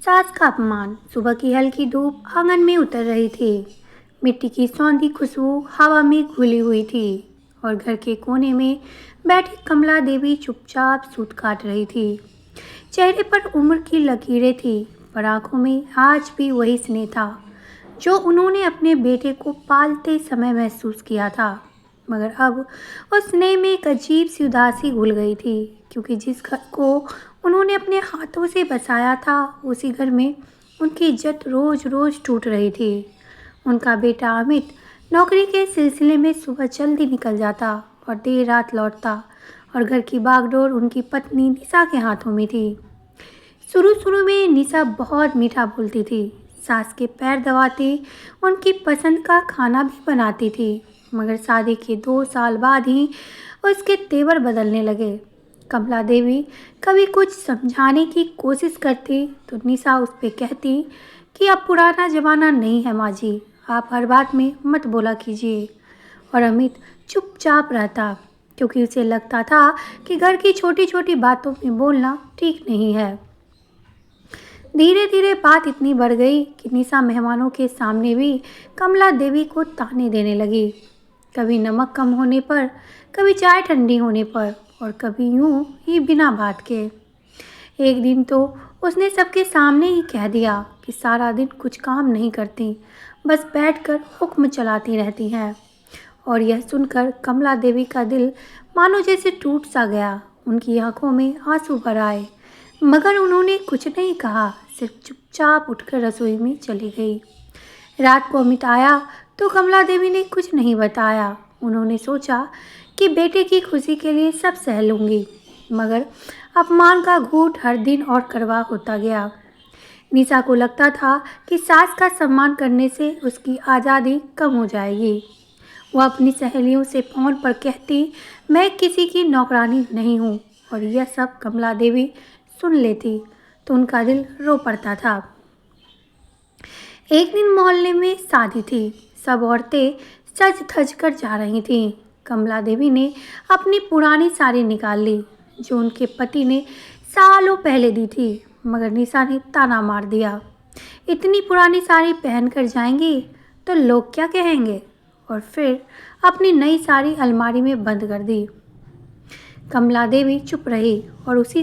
सास का अपमान। सुबह की हल्की धूप आंगन में उतर रही थी। मिट्टी की सौंधी खुशबू हवा में घुली हुई थी और घर के कोने में बैठी कमला देवी चुपचाप सूत काट रही थी। चेहरे पर उम्र की लकीरें थी, पर आंखों में आज भी वही स्नेह था जो उन्होंने अपने बेटे को पालते समय महसूस किया था। मगर अब उस स्नेह में एक अजीब सी उदासी घुल गई थी, क्योंकि जिस घर को उन्होंने अपने हाथों से बसाया था, उसी घर में उनकी इज्जत रोज रोज टूट रही थी। उनका बेटा अमित नौकरी के सिलसिले में सुबह जल्दी निकल जाता और देर रात लौटता, और घर की बागडोर उनकी पत्नी निशा के हाथों में थी। शुरू शुरू में निशा बहुत मीठा बोलती थी, सास के पैर दबाती, उनकी पसंद का खाना भी बनाती थी। मगर शादी के 2 साल बाद ही उसके तेवर बदलने लगे। कमला देवी कभी कुछ समझाने की कोशिश करती तो निशा उस पे कहती कि अब पुराना जमाना नहीं है माँ जी, आप हर बात में मत बोला कीजिए। और अमित चुपचाप रहता, क्योंकि उसे लगता था कि घर की छोटी छोटी बातों में बोलना ठीक नहीं है। धीरे धीरे बात इतनी बढ़ गई कि निशा मेहमानों के सामने भी कमला देवी को ताने देने लगी। कभी नमक कम होने पर, कभी चाय ठंडी होने पर, और कभी यूं ही बिना बात के। एक दिन तो उसने सबके सामने ही कह दिया कि सारा दिन कुछ काम नहीं करती, बस बैठकर हुक्म चलाती रहती हैं। और यह सुनकर कमला देवी का दिल मानो जैसे टूट सा गया। उनकी आंखों में आंसू भर आए, मगर उन्होंने कुछ नहीं कहा, सिर्फ चुपचाप उठकर रसोई में चली गई। रात को अमित आया तो कमला देवी ने कुछ नहीं बताया। उन्होंने सोचा कि बेटे की खुशी के लिए सब सह लूँगी, मगर अपमान का घूंट हर दिन और कड़वा होता गया। निशा को लगता था कि सास का सम्मान करने से उसकी आज़ादी कम हो जाएगी। वह अपनी सहेलियों से फ़ोन पर कहती, मैं किसी की नौकरानी नहीं हूँ, और यह सब कमला देवी सुन लेती तो उनका दिल रो पड़ता था। एक दिन मोहल्ले में शादी थी। सब औरतें सज धज कर जा रही थीं। कमला देवी ने अपनी पुरानी साड़ी निकाल ली, जो उनके पति ने सालों पहले दी थी। मगर निशा ने ताना मार दिया, इतनी पुरानी साड़ी पहनकर जाएंगी तो लोग क्या कहेंगे। और फिर अपनी नई साड़ी अलमारी में बंद कर दी। कमला देवी चुप रही और उसी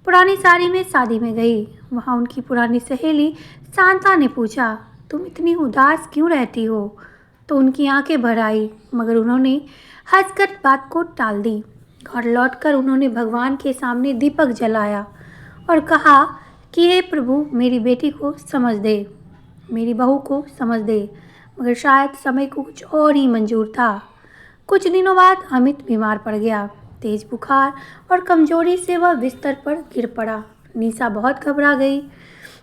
पुरानी साड़ी में शादी में गई। वहाँ उनकी पुरानी सहेली शांता ने पूछा, तुम इतनी उदास क्यों रहती हो? तो उनकी आंखें भर आई, मगर उन्होंने हंसकर बात को टाल दी। घर लौटकर उन्होंने भगवान के सामने दीपक जलाया और कहा कि हे प्रभु, मेरी बेटी को समझ दे, मेरी बहू को समझ दे। मगर शायद समय को कुछ और ही मंजूर था। कुछ दिनों बाद अमित बीमार पड़ गया। तेज बुखार और कमजोरी से वह बिस्तर पर गिर पड़ा। निशा बहुत घबरा गई।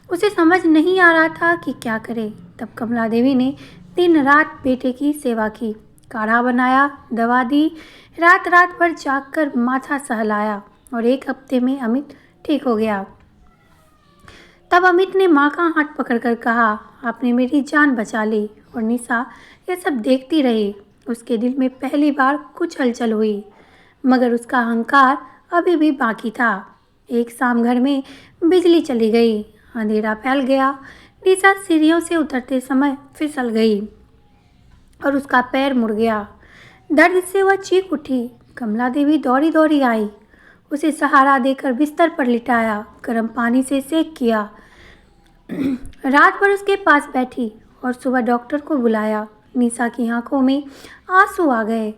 उसे समझ नहीं आ रहा था कि क्या करे। तब कमला देवी ने दिन रात बेटे की सेवा की, काढ़ा बनाया, दवा दी, रात रात भर जागकर माथा सहलाया, और 1 हफ्ते में अमित ठीक हो गया। तब अमित ने माँ का हाथ पकड़कर कहा, आपने मेरी जान बचा ली। और निशा यह सब देखती रही। उसके दिल में पहली बार कुछ हलचल हुई, मगर उसका अहंकार अभी भी बाकी था। एक शाम घर में बिजली चली गई, अंधेरा फैल गया। निशा सीढ़ियों से उतरते समय फिसल गई और उसका पैर मुड़ गया। दर्द से वह चीख उठी। कमला देवी दौड़ी दौड़ी आई, उसे सहारा देकर बिस्तर पर लिटाया, गर्म पानी से सेक किया। रात भर उसके पास बैठी और सुबह डॉक्टर को बुलाया। निशा की आंखों में आंसू आ गए।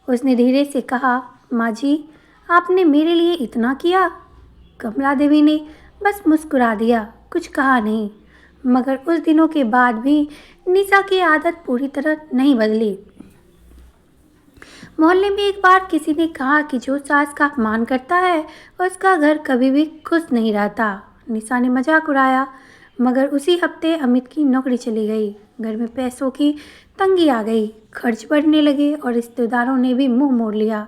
उसने धीरे से कहा, माँ जी, आपने मेरे लिए इतना किया। कमला देवी ने बस मुस्कुरा दिया, कुछ कहा नहीं। मगर उस दिनों के बाद भी निशा की आदत पूरी तरह नहीं बदली। मोहल्ले में एक बार किसी ने कहा कि जो सास का अपमान करता है उसका घर कभी भी खुश नहीं रहता। निशा ने मजाक उड़ाया, मगर उसी हफ्ते अमित की नौकरी चली गई। घर में पैसों की तंगी आ गई, खर्च बढ़ने लगे और रिश्तेदारों ने भी मुंह मोड़ लिया।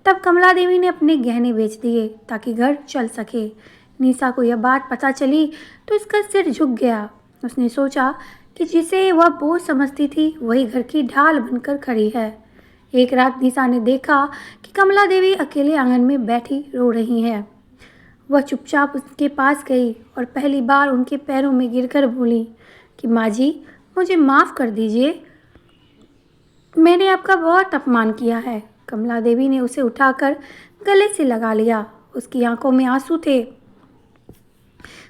तब कमला देवी ने अपने गहने बेच दिए ताकि घर चल सके। निशा को यह बात पता चली तो उसका सिर झुक गया। उसने सोचा कि जिसे वह बोझ समझती थी वही घर की ढाल बनकर खड़ी है। एक रात निशा ने देखा कि कमला देवी अकेले आंगन में बैठी रो रही हैं। वह चुपचाप उसके पास गई और पहली बार उनके पैरों में गिरकर बोली कि माँ जी, मुझे माफ़ कर दीजिए, मैंने आपका बहुत अपमान किया है। कमला देवी ने उसे उठाकर गले से लगा लिया। उसकी आंखों में आंसू थे,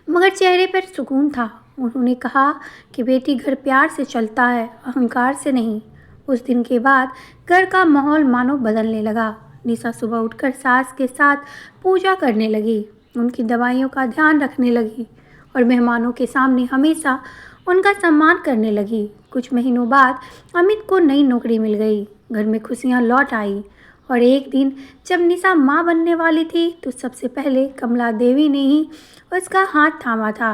मगर चेहरे पर सुकून था। उन्होंने कहा कि बेटी, घर प्यार से चलता है, अहंकार से नहीं। उस दिन के बाद घर का माहौल मानो बदलने लगा। निशा सुबह उठकर सास के साथ पूजा करने लगी, उनकी दवाइयों का ध्यान रखने लगी और मेहमानों के सामने हमेशा उनका सम्मान करने लगी। कुछ महीनों बाद अमित को नई नौकरी मिल गई। घर में खुशियां लौट आई और एक दिन जब निशा माँ बनने वाली थी तो सबसे पहले कमला देवी ने ही उसका हाथ थामा था।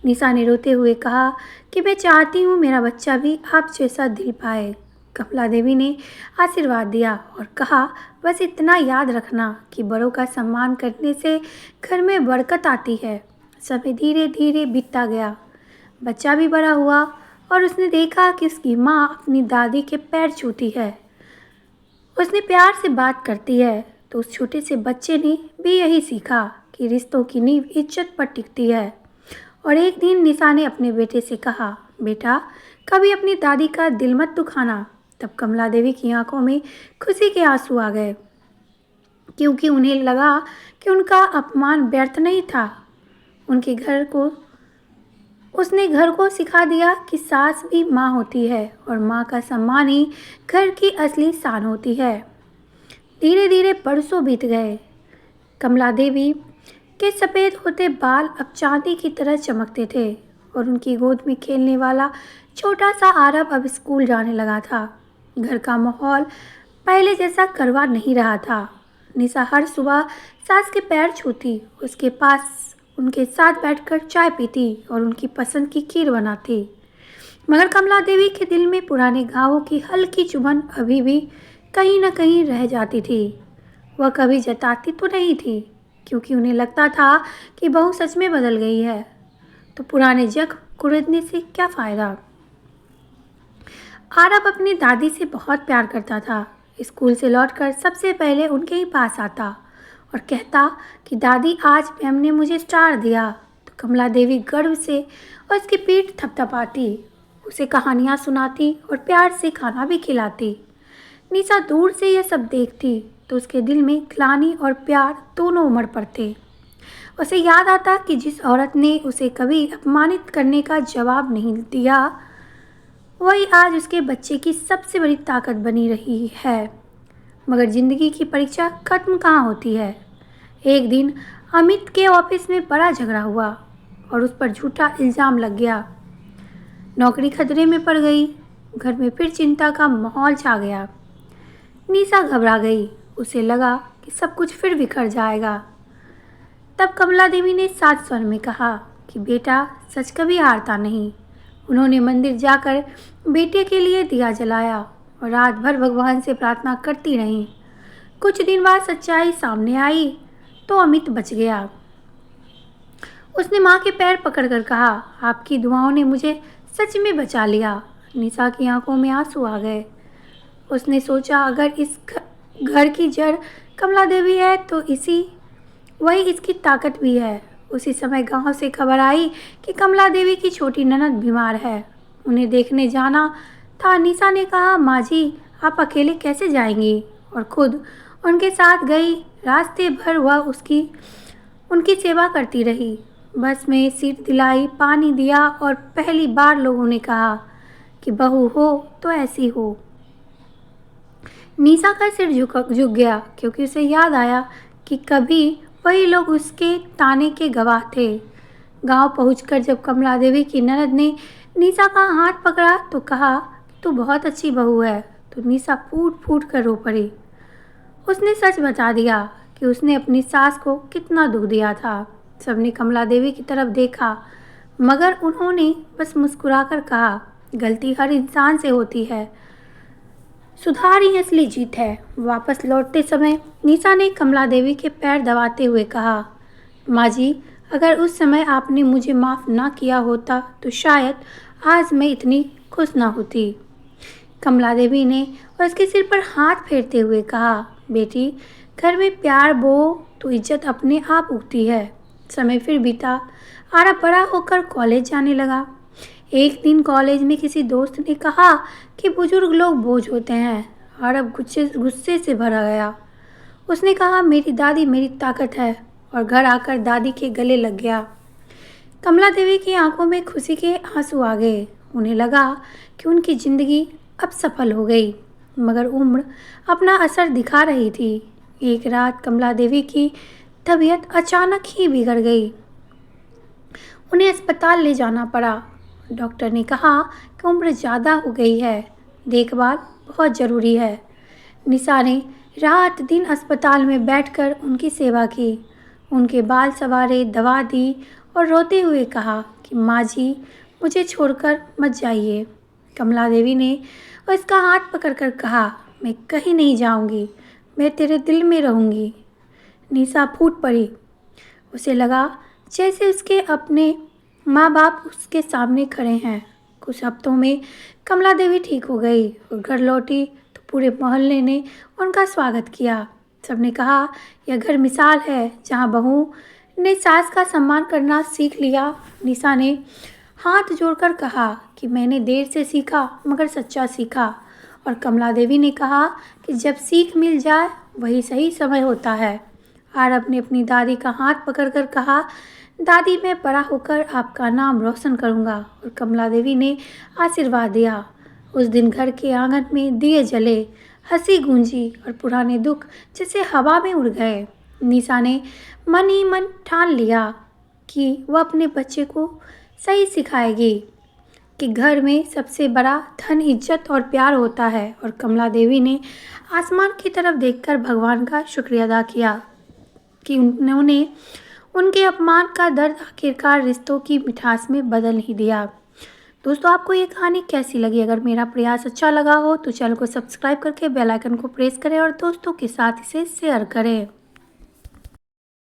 निशा ने रोते हुए कहा कि मैं चाहती हूँ मेरा बच्चा भी आप जैसा दिल पाए। कमला देवी ने आशीर्वाद दिया और कहा, बस इतना याद रखना कि बड़ों का सम्मान करने से घर में बरकत आती है। समय धीरे धीरे बीतता गया। बच्चा भी बड़ा हुआ और उसने देखा कि उसकी माँ अपनी दादी के पैर छूती है, उसने प्यार से बात करती है। तो उस छोटे से बच्चे ने भी यही सीखा कि रिश्तों की नींव इज्जत पर टिकती है। और एक दिन निशा ने अपने बेटे से कहा, बेटा, कभी अपनी दादी का दिल मत दुखाना। तब कमला देवी की आंखों में खुशी के आंसू आ गए, क्योंकि उन्हें लगा कि उनका अपमान व्यर्थ नहीं था। उनके उसने घर को सिखा दिया कि सास भी माँ होती है और माँ का सम्मान ही घर की असली शान होती है। धीरे धीरे बरसों बीत गए। कमला देवी के सफ़ेद होते बाल अब चांदी की तरह चमकते थे और उनकी गोद में खेलने वाला छोटा सा आरव अब स्कूल जाने लगा था। घर का माहौल पहले जैसा कड़वा नहीं रहा था। निशा हर सुबह सास के पैर छूती, उसके पास उनके साथ बैठकर चाय पीती और उनकी पसंद की खीर बनाती। मगर कमला देवी के दिल में पुराने घावों की हल्की चुभन अभी भी कहीं न कहीं रह जाती थी। वह कभी जताती तो नहीं थी, क्योंकि उन्हें लगता था कि बहू सच में बदल गई है तो पुराने जख्म कुरेदने से क्या फ़ायदा। आरव अपनी दादी से बहुत प्यार करता था। स्कूल से लौटकर सबसे पहले उनके ही पास आता और कहता कि दादी, आज मैम ने मुझे स्टार दिया। तो कमला देवी गर्व से उसकी पीठ थपथपाती, उसे कहानियाँ सुनाती और प्यार से खाना भी खिलाती। निशा दूर से यह सब देखती तो उसके दिल में ग्लानि और प्यार दोनों उमड़ पड़ते। उसे याद आता कि जिस औरत ने उसे कभी अपमानित करने का जवाब नहीं दिया, वही आज उसके बच्चे की सबसे बड़ी ताकत बनी रही है। मगर ज़िंदगी की परीक्षा खत्म कहाँ होती है। एक दिन अमित के ऑफिस में बड़ा झगड़ा हुआ और उस पर झूठा इल्ज़ाम लग गया। नौकरी खतरे में पड़ गई। घर में फिर चिंता का माहौल छा गया। निशा घबरा गई, उसे लगा कि सब कुछ फिर बिखर जाएगा। तब कमला देवी ने साफ स्वर में कहा कि बेटा, सच कभी हारता नहीं। उन्होंने मंदिर जाकर बेटे के लिए दिया जलाया और रात भर भगवान से प्रार्थना करती रहीं। कुछ दिन बाद सच्चाई सामने आई तो अमित बच गया। उसने माँ के पैर पकड़कर कहा, आपकी दुआओं ने मुझे सच में बचा लिया। निशा की आंखों में आंसू आ गए। उसने सोचा, अगर इस घर की जड़ कमला देवी है तो वही इसकी ताकत भी है। उसी समय गांव से खबर आई कि कमला देवी की छोटी ननद बीमार है, उन्हें देखने जाना था। निशा ने कहा, माँ जी, आप अकेले कैसे जाएंगी? और खुद उनके साथ गई। रास्ते भर वह उनकी सेवा करती रही। बस में सीट दिलाई, पानी दिया और पहली बार लोगों ने कहा कि बहू हो तो ऐसी हो। निशा का सिर झुक गया, क्योंकि उसे याद आया कि कभी वही लोग उसके ताने के गवाह थे। गांव पहुंचकर जब कमला देवी की ननद ने निशा का हाथ पकड़ा तो कहा, तू बहुत अच्छी बहू है। तो निशा फूट फूट कर रो पड़ी। उसने सच बता दिया कि उसने अपनी सास को कितना दुख दिया था। सबने कमला देवी की तरफ देखा, मगर उन्होंने बस मुस्कुराकर कहा, गलती हर इंसान से होती है, सुधार ही असली जीत है। वापस लौटते समय निशा ने कमला देवी के पैर दबाते हुए कहा, माँ जी, अगर उस समय आपने मुझे माफ़ ना किया होता तो शायद आज मैं इतनी खुश ना होती। कमला देवी ने उसके सिर पर हाथ फेरते हुए कहा, बेटी, घर में प्यार बो तो इज्जत अपने आप उगती है। समय फिर बीता। आरब बड़ा होकर कॉलेज जाने लगा। एक दिन कॉलेज में किसी दोस्त ने कहा कि बुजुर्ग लोग बोझ होते हैं। आरब गुस्से गुस्से से भरा गया। उसने कहा, मेरी दादी मेरी ताकत है, और घर आकर दादी के गले लग गया। कमला देवी की आंखों में खुशी के आंसू आ गए। उन्हें लगा कि उनकी जिंदगी अब सफल हो गई, मगर उम्र अपना असर दिखा रही थी। एक रात कमला देवी की तबीयत अचानक ही बिगड़ गई। उन्हें अस्पताल ले जाना पड़ा। डॉक्टर ने कहा कि उम्र ज़्यादा हो गई है, देखभाल बहुत ज़रूरी है। निशा ने रात दिन अस्पताल में बैठकर उनकी सेवा की, उनके बाल संवारे, दवा दी और रोते हुए कहा कि माँ जी, मुझे छोड़कर मत जाइए। कमला देवी ने उसका हाथ पकड़कर कहा, मैं कहीं नहीं जाऊंगी, मैं तेरे दिल में रहूंगी। निशा फूट पड़ी। उसे लगा जैसे उसके अपने माँ बाप उसके सामने खड़े हैं। कुछ हफ्तों में कमला देवी ठीक हो गई और घर लौटी तो पूरे मोहल्ले ने उनका स्वागत किया। सबने कहा, यह घर मिसाल है जहाँ बहू ने सास का सम्मान करना सीख लिया। निशा ने हाथ जोड़कर कहा कि मैंने देर से सीखा मगर सच्चा सीखा। और कमला देवी ने कहा कि जब सीख मिल जाए वही सही समय होता है। आरब ने अपनी दादी का हाथ पकड़कर कहा, दादी, मैं बड़ा होकर आपका नाम रोशन करूंगा। और कमला देवी ने आशीर्वाद दिया। उस दिन घर के आंगन में दिए जले, हंसी गूंजी और पुराने दुख जैसे हवा में उड़ गए। निशा ने मन ही मन ठान लिया कि वह अपने बच्चे को सही सिखाएगी कि घर में सबसे बड़ा धन इज्जत और प्यार होता है। और कमला देवी ने आसमान की तरफ देखकर भगवान का शुक्रिया अदा किया कि उन्होंने उनके अपमान का दर्द आखिरकार रिश्तों की मिठास में बदल ही दिया। दोस्तों, आपको ये कहानी कैसी लगी? अगर मेरा प्रयास अच्छा लगा हो तो चैनल को सब्सक्राइब करके बेल आइकन को प्रेस करें और दोस्तों के साथ इसे शेयर करें।